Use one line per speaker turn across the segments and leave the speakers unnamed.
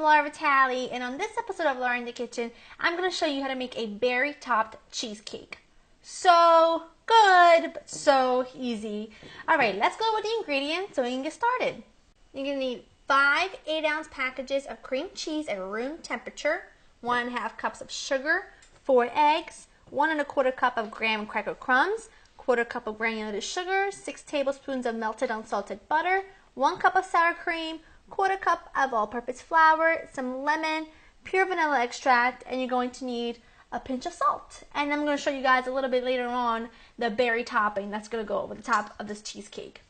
Laura Vitale, and on this episode of Laura in the Kitchen, I'm going to show you how to make a berry-topped cheesecake. So good, but so easy. Alright, let's go with the ingredients so we can get started. You're going to need 5 8-ounce packages of cream cheese at room temperature, 1.5 cups of sugar, 4 eggs, 1 1/4 cup of graham cracker crumbs, 1/4 cup of granulated sugar, 6 tablespoons of melted unsalted butter, 1 cup of sour cream, 1/4 cup of all-purpose flour, some lemon, pure vanilla extract, and you're going to need a pinch of salt. And I'm going to show you guys a little bit later on the berry topping that's going to go over the top of this cheesecake.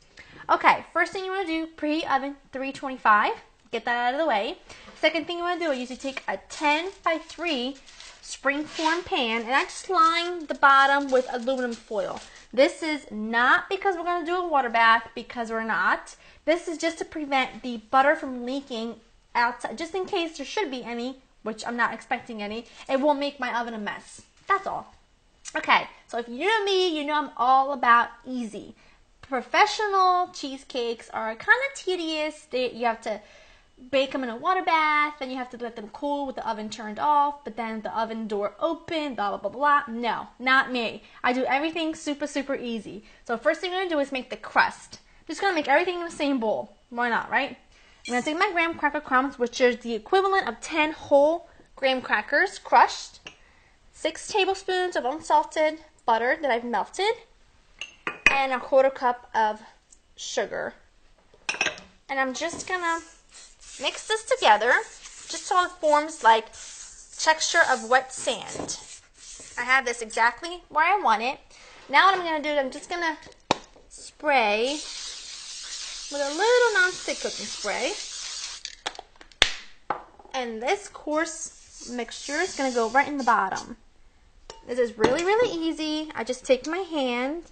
Okay, first thing you want to do, preheat oven 325. Get that out of the way. Second thing you want to do is you take a 10 by 3 springform pan, and I just line the bottom with aluminum foil. This is not because we're going to do a water bath, because we're not. This is just to prevent the butter from leaking outside, just in case there should be any, which I'm not expecting any. It won't make my oven a mess. That's all. Okay, so if you know me, you know I'm all about easy. Professional cheesecakes are kind of tedious. You have to bake them in a water bath, then you have to let them cool with the oven turned off, but then the oven door open, blah, blah, blah, blah. No, not me. I do everything super, super easy. So first thing I'm going to do is make the crust. I'm just going to make everything in the same bowl. Why not, right? I'm going to take my graham cracker crumbs, which is the equivalent of 10 whole graham crackers crushed, 6 tablespoons of unsalted butter that I've melted, and 1/4 cup of sugar. And I'm just going to mix this together just so it forms like texture of wet sand. I have this exactly where I want it. Now what I'm going to do is I'm just going to spray with a little non-stick cooking spray. And this coarse mixture is going to go right in the bottom. This is really, really easy. I just take my hand.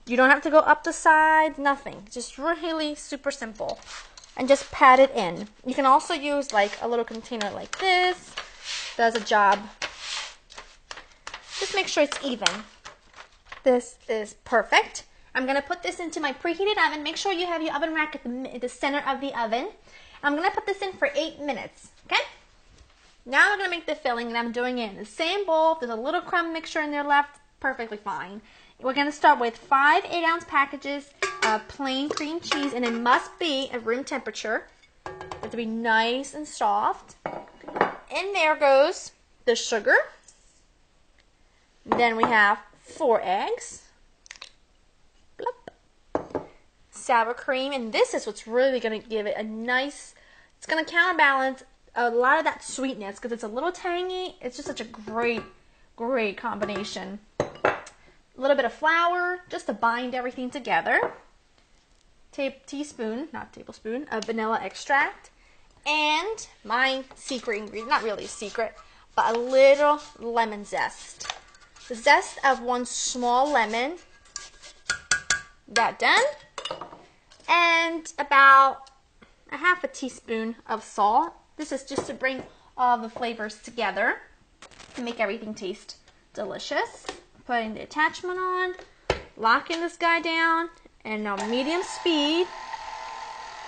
You don't have to go up the sides, nothing. Just really super simple. And just pat it in. You can also use like a little container like this. Does a job. Just make sure it's even. This is perfect. I'm going to put this into my preheated oven. Make sure you have your oven rack at the center of the oven. I'm going to put this in for 8 minutes. Okay? Now I'm going to make the filling, and I'm doing it in the same bowl. If there's a little crumb mixture in there left, perfectly fine. We're going to start with 5 8-ounce packages of plain cream cheese, and it must be at room temperature. It has to be nice and soft. And there goes the sugar. Then we have 4 eggs. Sour cream, and this is what's really going to give it a nice, it's going to counterbalance a lot of that sweetness because it's a little tangy. It's just such a great, great combination. A little bit of flour just to bind everything together. Teaspoon, not tablespoon, of vanilla extract. And my secret ingredient, not really a secret, but a little lemon zest. The zest of 1 small lemon. That done. And about a 1/2 teaspoon of salt. This is just to bring all the flavors together and make everything taste delicious. Putting the attachment on, locking this guy down, and now medium speed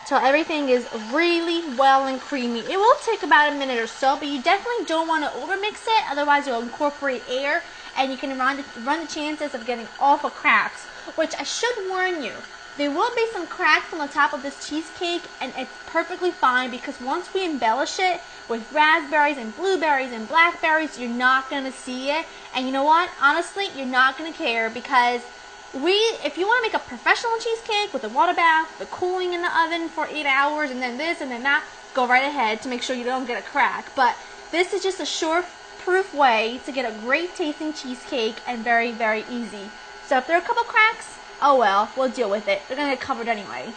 till everything is really well and creamy. It will take about a minute or so, but you definitely don't want to overmix it, otherwise you'll incorporate air and you can run the chances of getting awful cracks, which I should warn you. There will be some cracks on the top of this cheesecake, and it's perfectly fine because once we embellish it with raspberries and blueberries and blackberries, you're not going to see it. And you know what? Honestly, you're not going to care because if you want to make a professional cheesecake with a water bath, the cooling in the oven for 8 hours, and then this and then that, go right ahead to make sure you don't get a crack. But this is just a sure-proof way to get a great tasting cheesecake and very, very easy. So if there are a couple cracks, oh well, we'll deal with it. They're going to get covered anyway.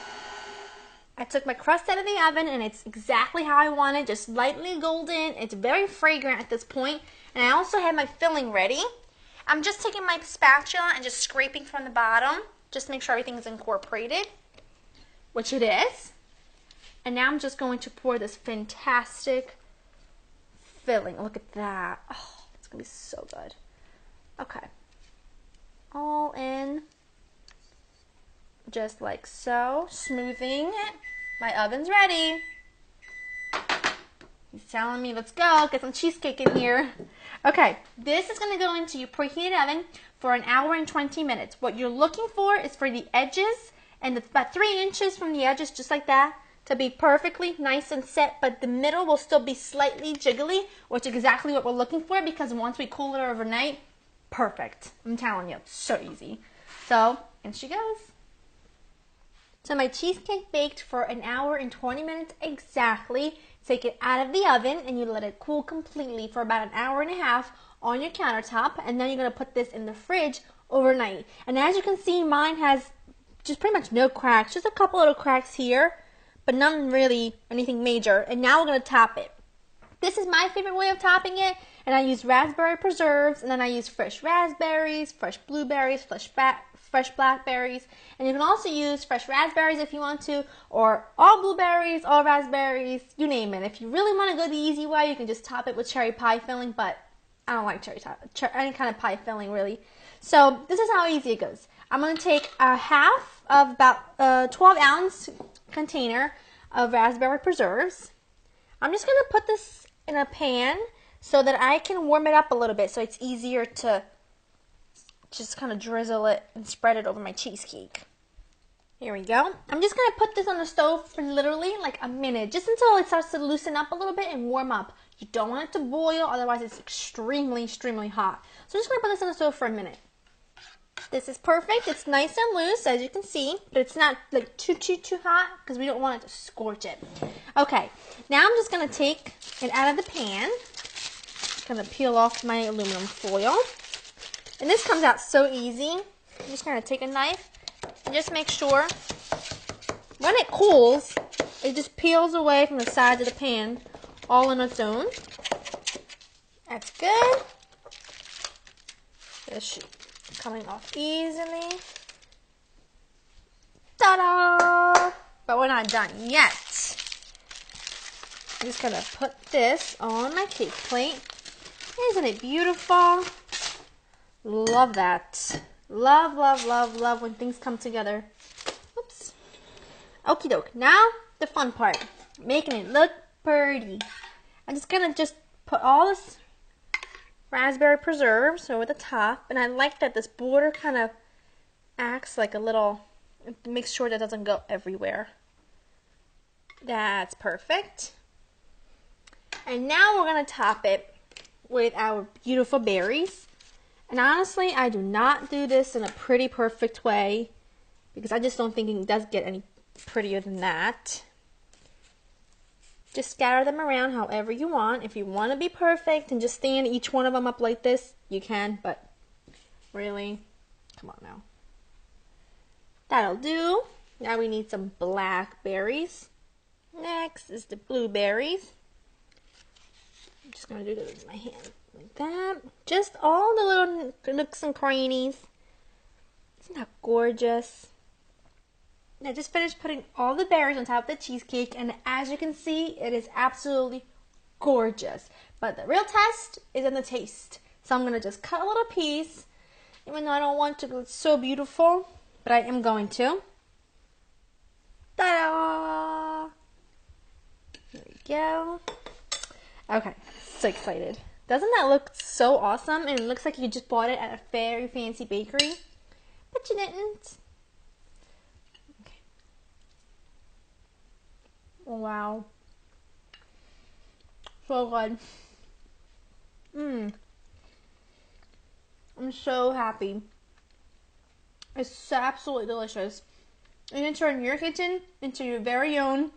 I took my crust out of the oven, and it's exactly how I want it, just lightly golden. It's very fragrant at this point. And I also have my filling ready. I'm just taking my spatula and just scraping from the bottom, just to make sure everything is incorporated, which it is. And now I'm just going to pour this fantastic filling. Look at that. Oh, it's going to be so good. Okay. All in. Just like so, smoothing it. My oven's ready. telling me, let's go, get some cheesecake in here. Okay, this is going to go into your preheated oven for an hour and 20 minutes. What you're looking for is for the edges, and about 3 inches from the edges, just like that, to be perfectly nice and set, but the middle will still be slightly jiggly, which is exactly what we're looking for, because once we cool it overnight, perfect. I'm telling you, so easy. So, in she goes. So my cheesecake baked for an hour and 20 minutes exactly. Take it out of the oven and you let it cool completely for about an hour and a half on your countertop, and then you're going to put this in the fridge overnight. And as you can see, mine has just pretty much no cracks, just a couple little cracks here, but none really anything major. And now we're going to top it. This is my favorite way of topping it, and I use raspberry preserves, and then I use fresh raspberries, fresh blueberries, fresh blackberries, and you can also use fresh raspberries if you want to, or all blueberries, all raspberries, you name it. If you really want to go the easy way, you can just top it with cherry pie filling, but I don't like any kind of pie filling really. So this is how easy it goes. I'm going to take a half of about a 12-ounce container of raspberry preserves. I'm just going to put this in a pan so that I can warm it up a little bit so it's easier to just kind of drizzle it and spread it over my cheesecake. Here we go. I'm just going to put this on the stove for literally like a minute, just until it starts to loosen up a little bit and warm up. You don't want it to boil, otherwise it's extremely, extremely hot. So I'm just going to put this on the stove for a minute. This is perfect. It's nice and loose, as you can see, but it's not like too hot because we don't want it to scorch it. Okay, now I'm just going to take it out of the pan. I'm going to peel off my aluminum foil. And this comes out so easy. I'm just going to take a knife and just make sure when it cools, it just peels away from the sides of the pan all on its own. That's good. This should be coming off easily. Ta-da! But we're not done yet. I'm just going to put this on my cake plate. Isn't it beautiful? Love that. Love, love, love, love when things come together. Oops. Okie doke. Now, the fun part. Making it look pretty. I'm just going to put all this raspberry preserves over the top. And I like that this border kind of acts like a little, makes sure that it doesn't go everywhere. That's perfect. And now we're going to top it with our beautiful berries. And honestly, I do not do this in a pretty perfect way because I just don't think it does get any prettier than that. Just scatter them around however you want. If you want to be perfect and just stand each one of them up like this, you can, but really, come on now. That'll do. Now we need some blackberries. Next is the blueberries. I'm just going to do this with my hand. Like that. Just all the little nooks and crannies. Isn't that gorgeous? I just finished putting all the berries on top of the cheesecake, and as you can see, it is absolutely gorgeous. But the real test is in the taste. So I'm going to just cut a little piece, even though I don't want to look so beautiful, but I am going to. Ta-da! There we go. Okay, so excited. Doesn't that look so awesome? And it looks like you just bought it at a very fancy bakery. But you didn't. Okay. Wow. So good. I'm so happy. It's absolutely delicious. You can turn your kitchen into your very own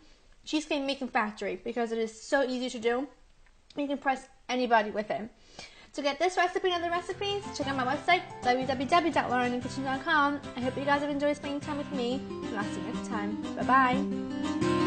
cheesecake making factory because it is so easy to do. You can impress anybody with it. To get this recipe and other recipes, check out my website, www.laureandthekitchen.com. I hope you guys have enjoyed spending time with me, and I'll see you next time. Bye-bye.